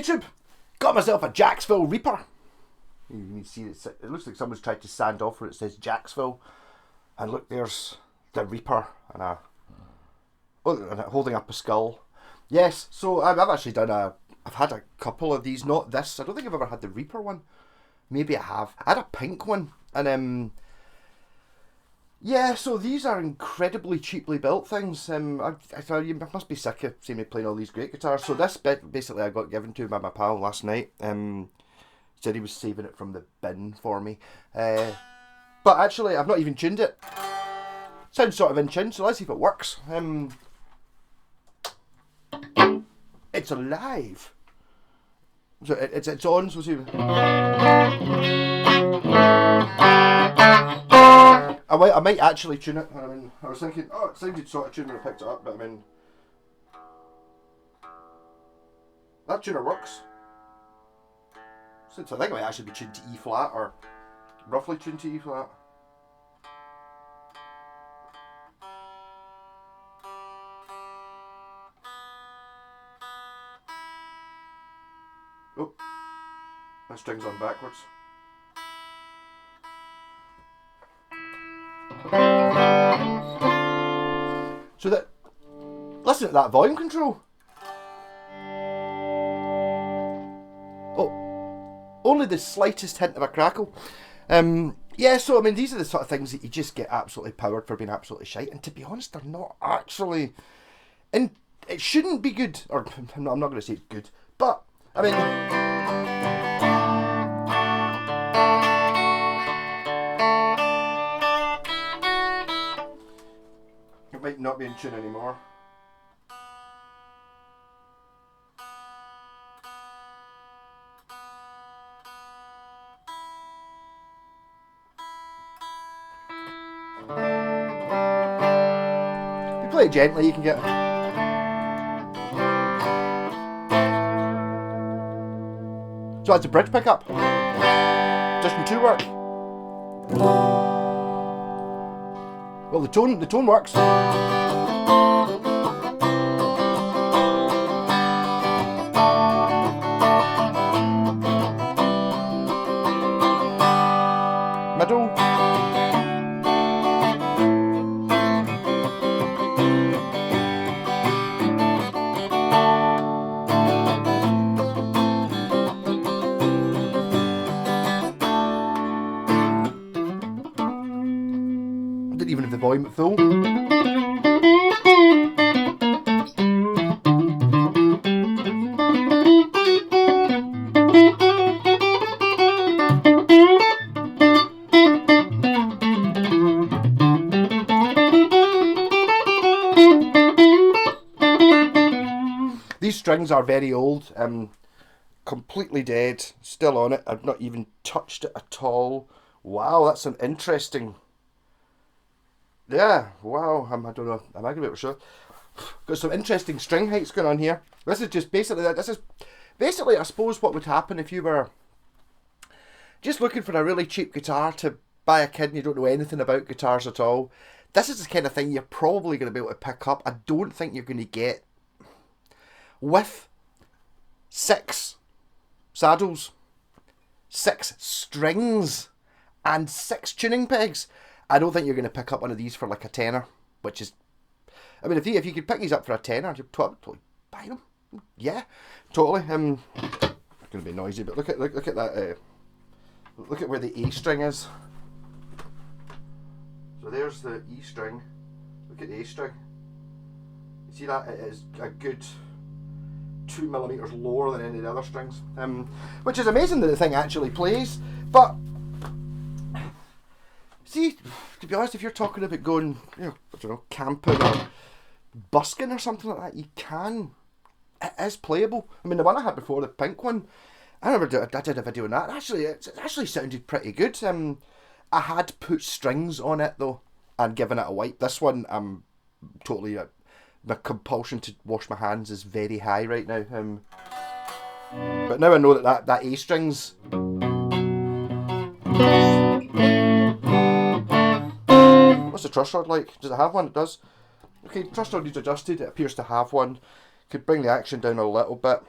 YouTube. Got myself a Jaxville Reaper. You can see it looks like someone's tried to sand off where it says Jaxville. And look, there's the Reaper and holding up a skull. Yes, so I've actually I've had a couple of these, not this. I don't think I've ever had the Reaper one. Maybe I have. I had a pink one. And yeah, so these are incredibly cheaply built things. I thought you must be sick of seeing me playing all these great guitars. So this bit basically I got given to by my pal last night. Said he was saving it from the bin for me. But actually I've not even tuned it. Sounds sort of in tune, so let's see if it works. It's alive. So it's on, so we'll see. I might actually tune it. I mean, I was thinking, oh, it sounded sort of tuned when I picked it up, but I mean, that tuner works. So I think it might actually be tuned to E flat, or roughly tuned to E flat. Oh, my string's on backwards. So that, listen to that volume control. Oh, only the slightest hint of a crackle. Yeah, so I mean, these are the sort of things that you just get absolutely powered for being absolutely shite. And to be honest, they're not actually, and it shouldn't be good. Or I'm not going to say it's good, but I mean, it might not be in tune anymore. If you play it gently, you can get. So that's a bridge pickup. Just in 2 work. Well, the tone works. Middle. Even if the volume at full. These strings are very old, completely dead, still on it. I've not even touched it at all. Wow, that's an interesting. Yeah, wow, I don't know, am I going to be able to show? Got some interesting string heights going on here. This is just basically, I suppose, what would happen if you were just looking for a really cheap guitar to buy a kid and you don't know anything about guitars at all. This is the kind of thing you're probably going to be able to pick up. I don't think you're going to get, with 6 saddles, 6 strings, and 6 tuning pegs. I don't think you're going to pick up one of these for like a tenner, which is, I mean, if you could pick these up for a tenner, you'd totally buy them. Yeah, totally. It's going to be noisy, but look at that. Look at where the A string is. So there's the E string. Look at the A string. You see that? It is a good 2mm lower than any of the other strings, which is amazing that the thing actually plays. But see, to be honest, if you're talking about going, I don't know, camping or busking or something like that, you can. It is playable. I mean, the one I had before, the pink one, I remember I did a video on that. It actually sounded pretty good. I had put strings on it though, and given it a wipe. This one, I'm totally. My compulsion to wash my hands is very high right now. But now I know that A strings. What's the truss rod like? Does it have one? It does. Okay, truss rod needs adjusted. It appears to have one. Could bring the action down a little bit.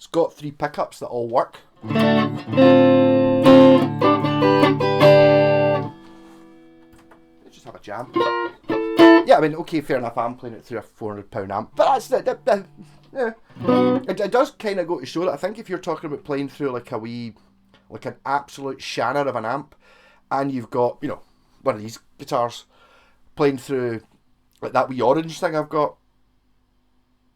It's got 3 pickups that all work. Let's just have a jam. Yeah, I mean, okay, fair enough, I'm playing it through a £400 amp, but that's yeah. It does kind of go to show that I think if you're talking about playing through like an absolute shanner of an amp, and you've got, you know, one of these guitars playing through like that wee Orange thing I've got.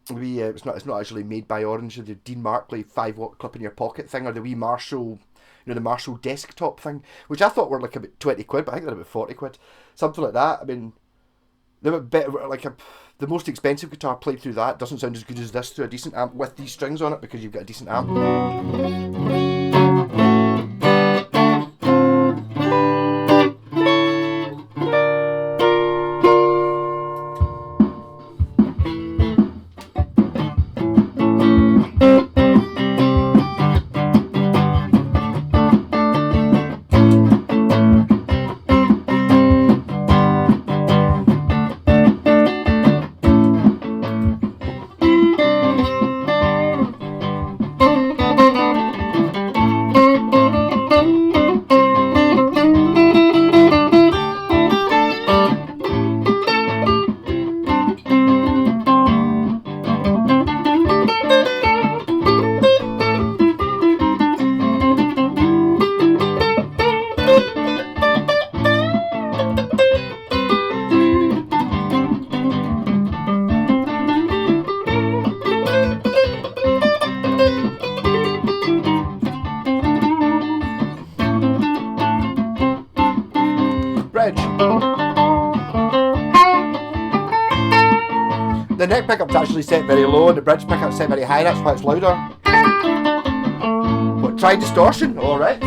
It's not actually made by Orange, the Dean Markley 5-watt clip in your pocket thing, or the wee Marshall, you know, the Marshall desktop thing, which I thought were like about 20 quid, but I think they're about 40 quid, something like that. I mean, they were better, the most expensive guitar played through that doesn't sound as good as this through a decent amp with these strings on it, because you've got a decent amp. The neck pickup's actually set very low and the bridge pickup's set very high, that's why it's louder. What, try distortion? Alright.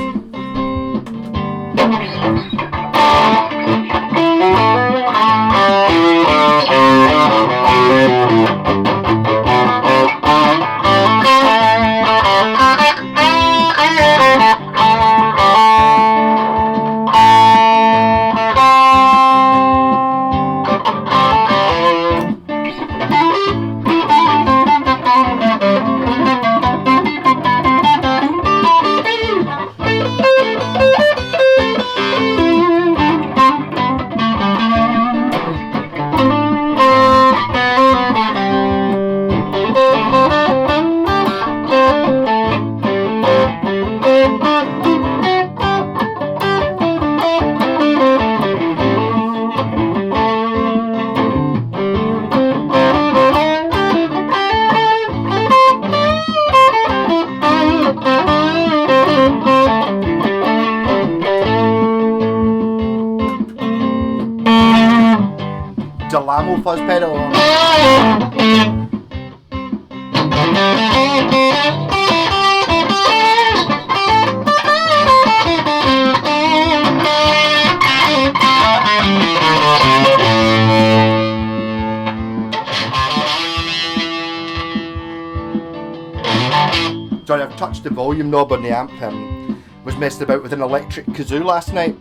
Delamo fuzz pedal. Sorry, I've touched the volume knob on the amp. Was messing about with an electric kazoo last night.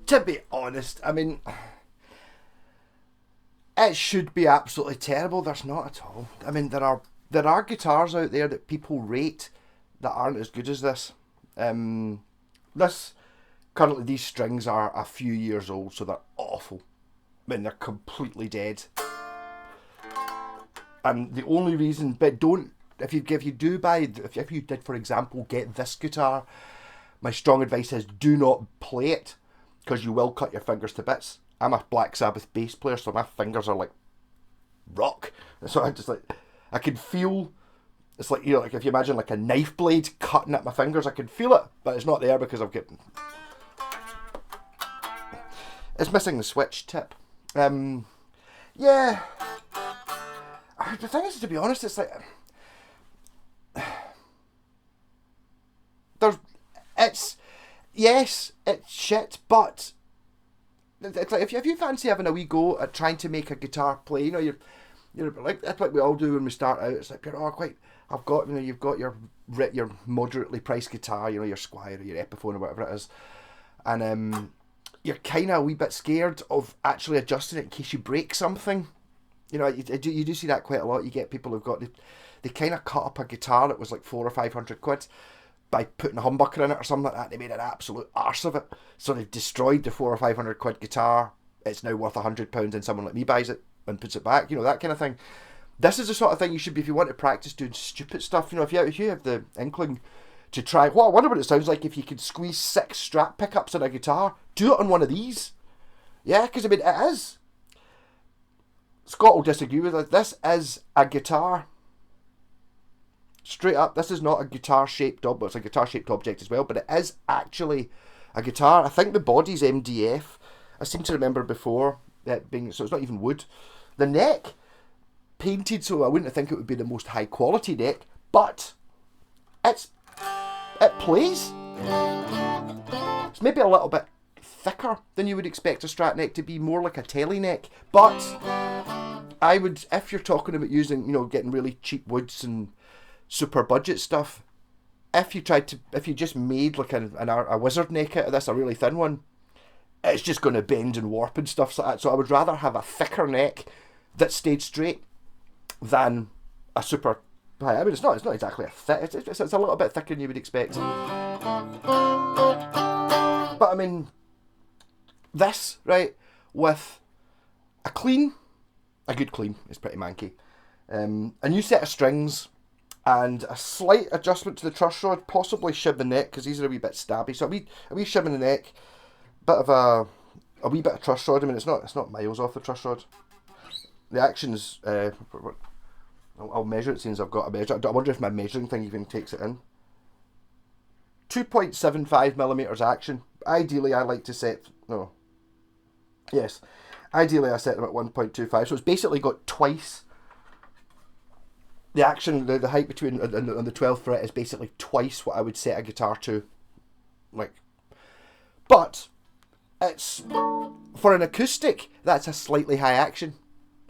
To be honest, I mean, It should be absolutely terrible. There's not at all. I mean, there are guitars out there that people rate that aren't as good as this. This currently these strings are a few years old, so they're awful. I mean, they're completely dead. And the only reason, but don't if you do buy if you did, for example, get this guitar, my strong advice is do not play it because you will cut your fingers to bits. I'm a Black Sabbath bass player, so my fingers are like rock. So I can feel. It's like, like if you imagine like a knife blade cutting at my fingers, I can feel it, but it's not there because I've got. It's missing the switch tip. Yeah. The thing is, to be honest, it's like it's shit, but it's like if you fancy having a wee go at trying to make a guitar play, you're like that's what we all do when we start out. It's like I've got you've got your moderately priced guitar, your Squier or your Epiphone or whatever it is, and you're kind of a wee bit scared of actually adjusting it in case you break something. You do see that quite a lot. You get people who've got they kind of cut up a guitar that was like £400 or £500 by putting a humbucker in it or something like that. They made an absolute arse of it, so they've destroyed the £400 or £500 guitar. It's now worth £100, and someone like me buys it and puts it back. That kind of thing. This is the sort of thing you should be if you want to practice doing stupid stuff. If you have the inkling to try. Well, I wonder what it sounds like if you could squeeze 6 Strat pickups in a guitar. Do it on one of these. Yeah, because I mean it is. Scott will disagree with us. This is a guitar. Straight up, this is not a guitar-shaped object. It's a guitar-shaped object as well, but it is actually a guitar. I think the body's MDF. I seem to remember before that being, so it's not even wood. The neck, painted, so I wouldn't think it would be the most high-quality neck, but it plays. It's maybe a little bit thicker than you would expect a Strat neck to be, more like a telly neck, but I would, if you're talking about using, getting really cheap woods and super budget stuff, if you just made like a wizard neck out of this, a really thin one, it's just going to bend and warp and stuff like that. So I would rather have a thicker neck that stayed straight than a super high. I mean, it's not exactly a thick. It's a little bit thicker than you would expect. But I mean, this right with a good clean is pretty manky. A new set of strings and a slight adjustment to the truss rod, possibly shib the neck because these are a wee bit stabby. So a wee shib in the neck, bit of a wee bit of truss rod. I mean, it's not miles off the truss rod. The action's I'll measure it since I've got a measure. I wonder if my measuring thing even takes it in. 2.75mm action. Ideally, I like to set Ideally, I set them at 1.25, so it's basically got twice the action. The height between on the 12th fret is basically twice what I would set a guitar to. But it's for an acoustic, that's a slightly high action.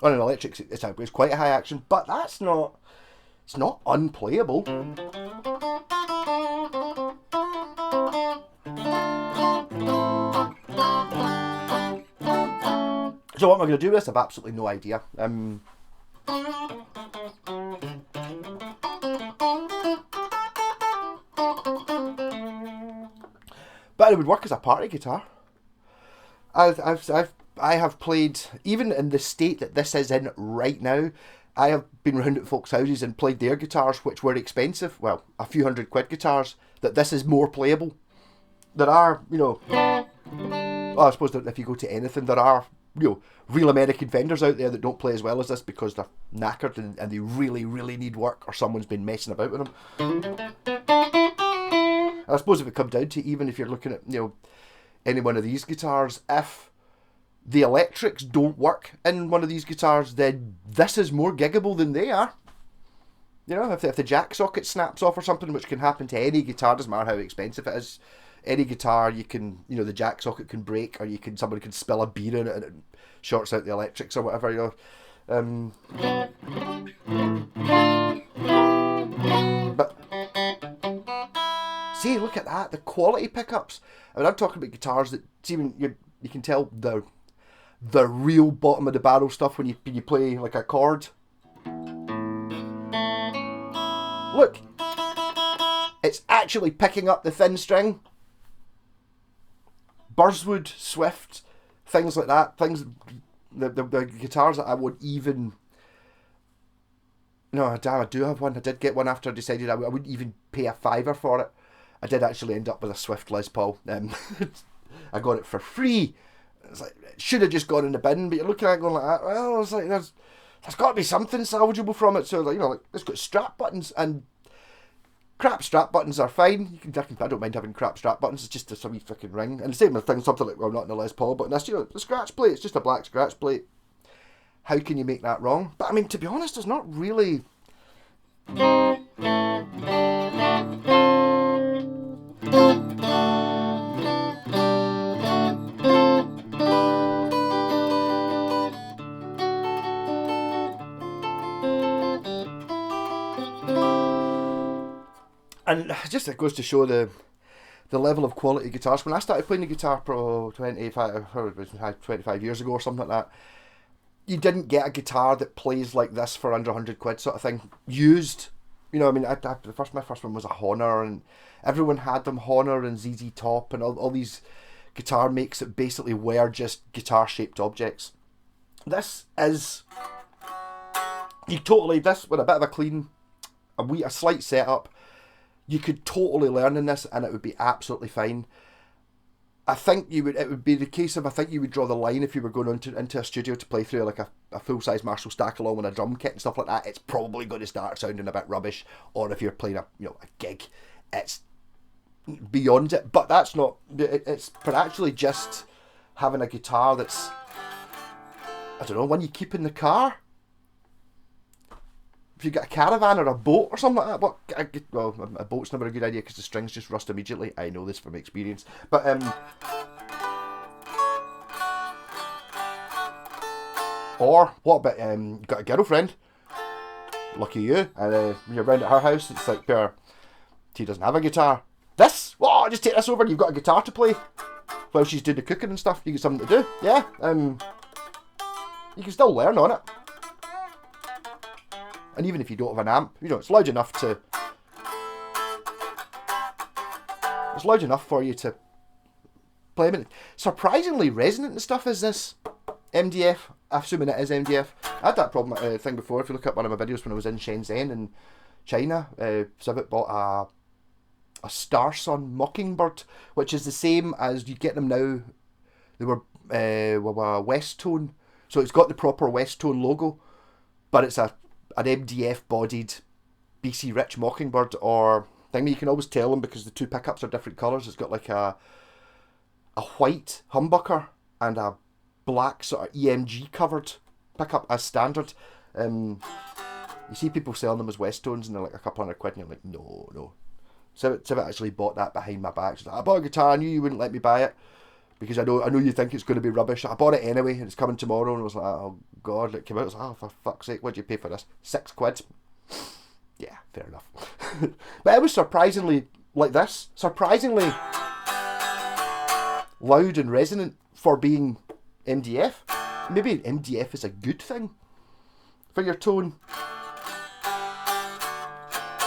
On an electric, it's quite a high action, but it's not unplayable. So what am I going to do with this? I've absolutely no idea. But it would work as a party guitar. I have played, even in the state that this is in right now, I have been round at folks' houses and played their guitars, which were expensive, well, a few £100 guitars, that this is more playable. There are, I suppose that if you go to anything, there are, real American vendors out there that don't play as well as this because they're knackered and they really, really need work, or someone's been messing about with them. And I suppose if it comes down to, even if you're looking at, any one of these guitars, if the electrics don't work in one of these guitars, then this is more giggable than they are. If the jack socket snaps off or something, which can happen to any guitar, doesn't matter how expensive it is. Any guitar, you can, the jack socket can break, or somebody can spill a beer in it and it shorts out the electrics or whatever. But see, look at that, the quality pickups. I mean, I'm talking about guitars that even you can tell they're the real bottom of the barrel stuff when you play like a chord. Look, it's actually picking up the thin string. Burswood, Swift, things like that. Things, the guitars that I would even... No, damn, I do have one. I did get one after I decided I wouldn't even pay a $5 for it. I did actually end up with a Swift Les Paul. I got it for free. It's like, it should have just gone in the bin, but you're looking at it going like that. Well, it's like, there's got to be something salvageable from it. So, like, you know, like, it's got strap buttons, and crap strap buttons are fine. I don't mind having crap strap buttons. It's just a wee fucking ring. And the same with things, something like, well, not in the Les Paul, but that's, you know, the scratch plate. It's just a black scratch plate. How can you make that wrong? But I mean, to be honest, there's not really... And just it goes to show the level of quality guitars. When I started playing the guitar pro 25 years ago or something like that, you didn't get a guitar that plays like this for under 100 quid sort of thing. Used. You know, I mean, my first one was a Honor, and everyone had them, Honor and ZZ Top and all these guitar makes that basically were just guitar-shaped objects. This is... This, with a bit of a clean, a slight setup, you could totally learn in this and it would be absolutely fine. I think it would be the case of, I think you would draw the line if you were going into a studio to play through like a full-size Marshall stack along with a drum kit and stuff like that. It's probably going to start sounding a bit rubbish. Or if you're playing a gig, it's beyond it. But that's not, it's for actually just having a guitar that's, I don't know, one you keep in the car. If you get a caravan or a boat or something like that, a boat's never a good idea because the strings just rust immediately. I know this from experience. But or what about you got a girlfriend? Lucky you. And you're round at her house. It's like, she doesn't have a guitar. Just take this over. And you've got a guitar to play while she's doing the cooking and stuff. You get something to do. Yeah. You can still learn on it. And even if you don't have an amp, it's loud enough to... It's loud enough for you to play. I mean, surprisingly resonant and stuff is this MDF. Assuming it is MDF. I had that problem thing before. If you look at one of my videos when I was in Shenzhen in China, Civet bought a Starsun Mockingbird, which is the same as you get them now. They were West Tone, so it's got the proper West Tone logo, but it's an MDF bodied BC Rich Mockingbird or thing. You can always tell them because the two pickups are different colours. It's got like a white humbucker and a black sort of EMG covered pickup as standard. You see people selling them as West Tones and they're like a couple £100 and you're like, no. Civet actually bought that behind my back. She's like, I bought a guitar, I knew you wouldn't let me buy it because I know you think it's going to be rubbish. I bought it anyway and it's coming tomorrow. And I was like, oh god, it came out. I was like, oh, for fuck's sake, what'd you pay for this? £6. Yeah, fair enough. But it was surprisingly like this. Surprisingly loud and resonant for being MDF. Maybe MDF is a good thing for your tone.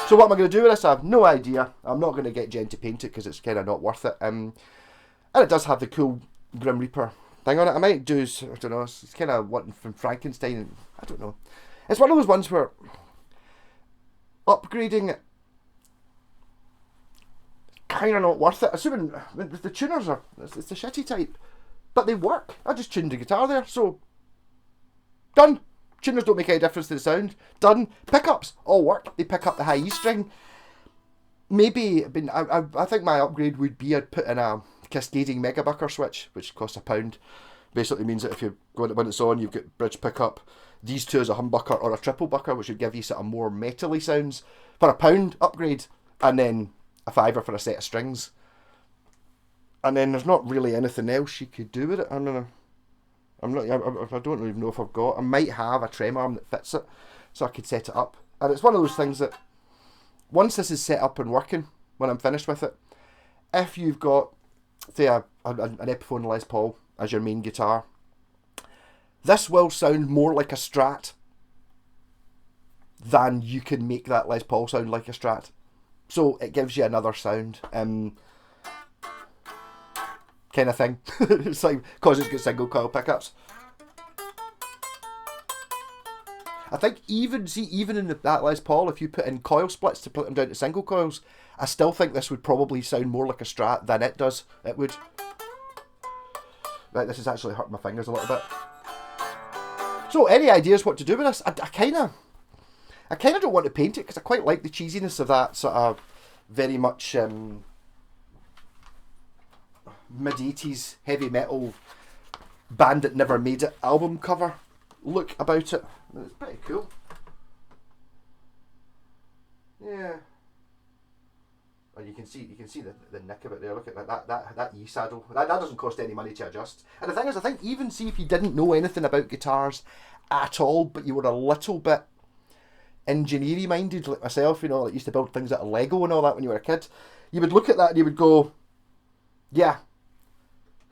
So what am I going to do with this? I have no idea. I'm not going to get Jen to paint it because it's kind of not worth it. And it does have the cool Grim Reaper thing on it. I might do, I don't know, it's kind of one from Frankenstein. I don't know. It's one of those ones where upgrading it kind of not worth it. Assuming the tuners are, it's the shitty type. But they work. I just tuned the guitar there, so done. Tuners don't make any difference to the sound. Done. Pickups all work. They pick up the high E string. Maybe, I think my upgrade would be I'd put in a cascading megabucker switch, which costs £1. Basically means that if you go when it's on, you've got bridge pickup. These two as a humbucker or a triple bucker, which would give you sort of more metally sounds for £1 upgrade, and then a £5 for a set of strings. And then there's not really anything else you could do with it. I don't even know if I've got. I might have a trem arm that fits it, so I could set it up. And it's one of those things that once this is set up and working, when I'm finished with it, if you've got, say, an Epiphone Les Paul as your main guitar, This will sound more like a Strat than you can make that Les Paul sound like a Strat. So it gives you another sound. Kind of thing. It's like, because it's got single coil pickups. I think even in that Les Paul, if you put in coil splits to put them down to single coils, I still think this would probably sound more like a Strat than it does. It would. Right, this is actually hurting my fingers a little bit. So, any ideas what to do with this? I kind of don't want to paint it because I quite like the cheesiness of that sort of very much mid-80s heavy metal band that never made it album cover look about it. It's pretty cool. Yeah. Oh, you can see the nick of it there. Look at that E saddle. That doesn't cost any money to adjust. And the thing is, I think even see if you didn't know anything about guitars at all, but you were a little bit engineering minded like myself, you know, like used to build things out of Lego and all that when you were a kid, you would look at that and you would go, yeah,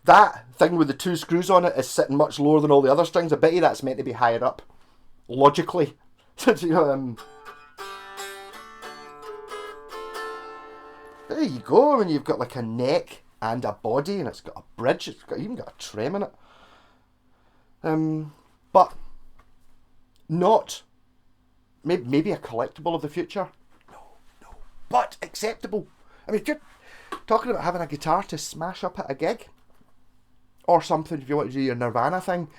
that thing with the 2 screws on it is sitting much lower than all the other strings. I bet you that's meant to be higher up, logically. There you go. I mean, you've got like a neck and a body, and it's got a bridge. It's even got a trem in it. But not maybe a collectible of the future. No, but acceptable. I mean, if you're talking about having a guitar to smash up at a gig, or something, if you want to do your Nirvana thing,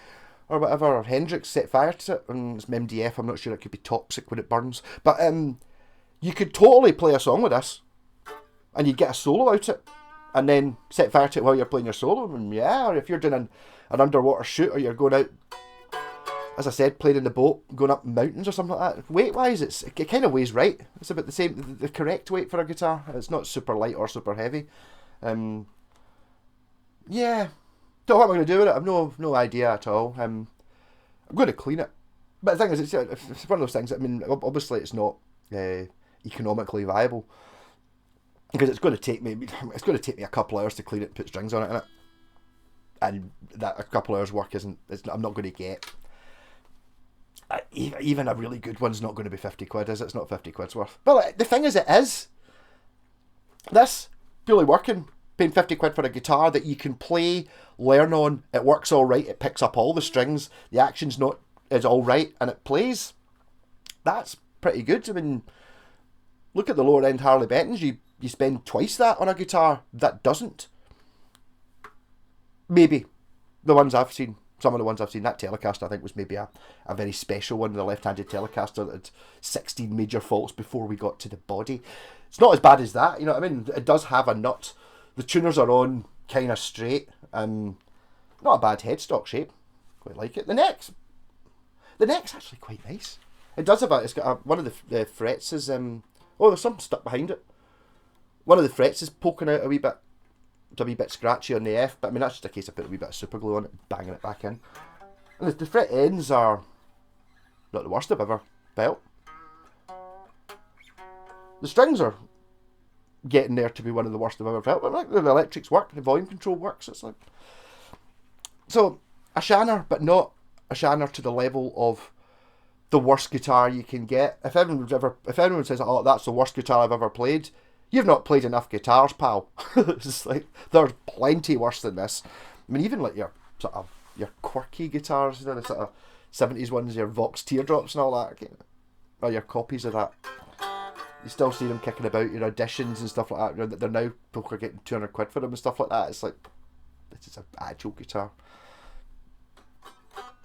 or whatever, or Hendrix set fire to it, and it's MDF, I'm not sure, it could be toxic when it burns, but you could totally play a song with this, and you'd get a solo out it, and then set fire to it while you're playing your solo, and yeah, or if you're doing an underwater shoot, or you're going out, as I said, playing in the boat, going up mountains or something like that. Weight-wise, it kind of weighs right. It's about the same, the correct weight for a guitar. It's not super light or super heavy. Yeah. Don't know what I'm going to do with it. I've no idea at all. I'm going to clean it. But the thing is, it's one of those things, I mean, obviously it's not economically viable. Because it's going to take me a couple hours to clean it and put strings on it, innit? And that a couple hours work I'm not going to get. Even a really good one's not going to be 50 quid, is it? It's not 50 quid's worth. But the thing is, it is. This, purely working, paying 50 quid for a guitar that you can play, learn on, it works alright, it picks up all the strings, the action's is alright, and it plays. That's pretty good. I mean, look at the lower end Harley Bentons, you spend twice that on a guitar that doesn't. Maybe. Some of the ones I've seen, that Telecaster I think was maybe a very special one, the left-handed Telecaster that had 16 major faults before we got to the body. It's not as bad as that, you know what I mean? It does have a nut. The tuners are on kind of straight. Not a bad headstock shape. Quite like it. The neck's actually quite nice. It does have it's got one of the frets is, there's something stuck behind it. One of the frets is poking out a wee bit. It's a wee bit scratchy on the F, but I mean, that's just a case of putting a wee bit of super glue on it and banging it back in. And the fret ends are not the worst I've ever felt. The strings are getting there to be one of the worst I've ever felt, but like the electrics work, the volume control works. It's like, so a Shanner, but not a Shanner to the level of the worst guitar you can get. If anyone says, "Oh, that's the worst guitar I've ever played," you've not played enough guitars, pal. It's like there's plenty worse than this. I mean, even like your sort of your quirky guitars, you know, the sort of 70s ones, your Vox Teardrops and all that, or your copies of that. You still see them kicking about, your auditions and stuff like that. They're now, people are getting 200 quid for them and stuff like that. It's like, this is an actual guitar.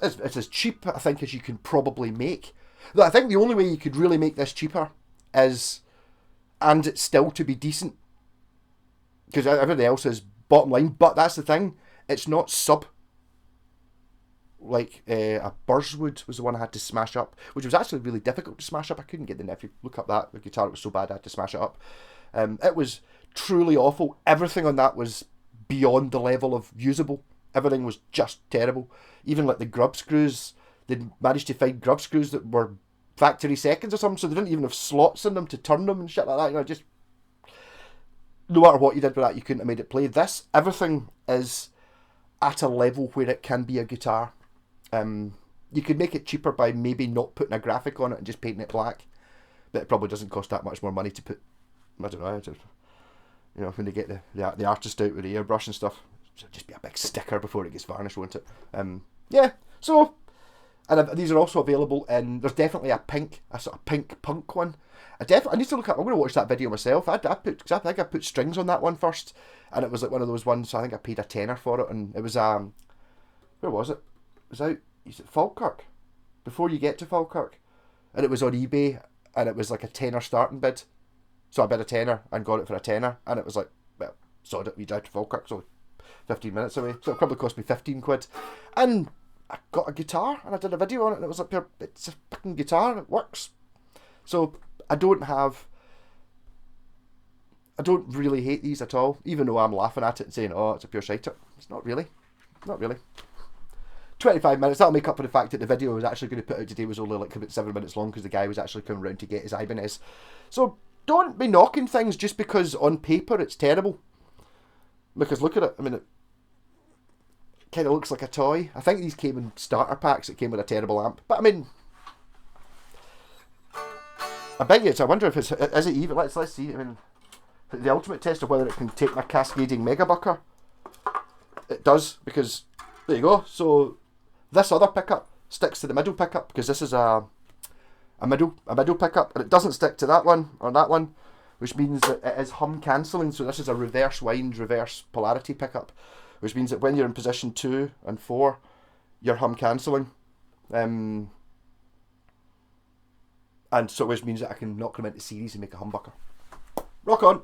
It's as cheap, I think, as you can probably make. Though I think the only way you could really make this cheaper is, and it's still to be decent, because everything else is bottom line. But that's the thing, it's not sub. Like a Burswood was the one I had to smash up, which was actually really difficult to smash up. I couldn't get the if you look up the guitar, it was so bad I had to smash it up. It was truly awful. Everything on that was beyond the level of usable. Everything was just terrible. Even like the grub screws, they managed to find grub screws that were factory seconds or something, so they didn't even have slots in them to turn them and shit like that. You know, just no matter what you did with that, you couldn't have made it play. This, everything is at a level where it can be a guitar. You could make it cheaper by maybe not putting a graphic on it and just painting it black, but it probably doesn't cost that much more money to put. I don't know. Just, you know, when they get the artist out with the airbrush and stuff, it'll just be a big sticker before it gets varnished, won't it? Yeah. So, and these are also available in. There's definitely a sort of pink punk one. I need to look at. I'm going to watch that video myself. I think I put strings on that one first, and it was like one of those ones. So I think I paid a tenner for it, and it was where was it? It was out. Is it Falkirk? Before you get to Falkirk, and it was on eBay, and it was like a tenner starting bid. So I bid a tenner and got it for a tenner, and it was like, well, sod it, we drive to Falkirk, so 15 minutes away. So it probably cost me 15 quid, and I got a guitar, and I did a video on it, and it was like, it's a fucking guitar, it works. So I don't really hate these at all, even though I'm laughing at it and saying, oh, it's a pure shiter. It's not really. 25 minutes, that'll make up for the fact that the video I was actually going to put out today was only like about 7 minutes long because the guy was actually coming round to get his Ibanez. So don't be knocking things just because on paper it's terrible. Because look at it, I mean, it kind of looks like a toy. I think these came in starter packs, it came with a terrible amp. But I mean, I bet you I wonder if is it even, let's see, I mean, the ultimate test of whether it can take my cascading megabucker. It does, because, there you go, so this other pickup sticks to the middle pickup, because this is a middle pickup, and it doesn't stick to that one, or that one, which means that it is hum cancelling, so this is a reverse wind, reverse polarity pickup, which means that when you're in position 2 and 4, you're hum cancelling. And so which means that I can knock them into series and make a humbucker. Rock on!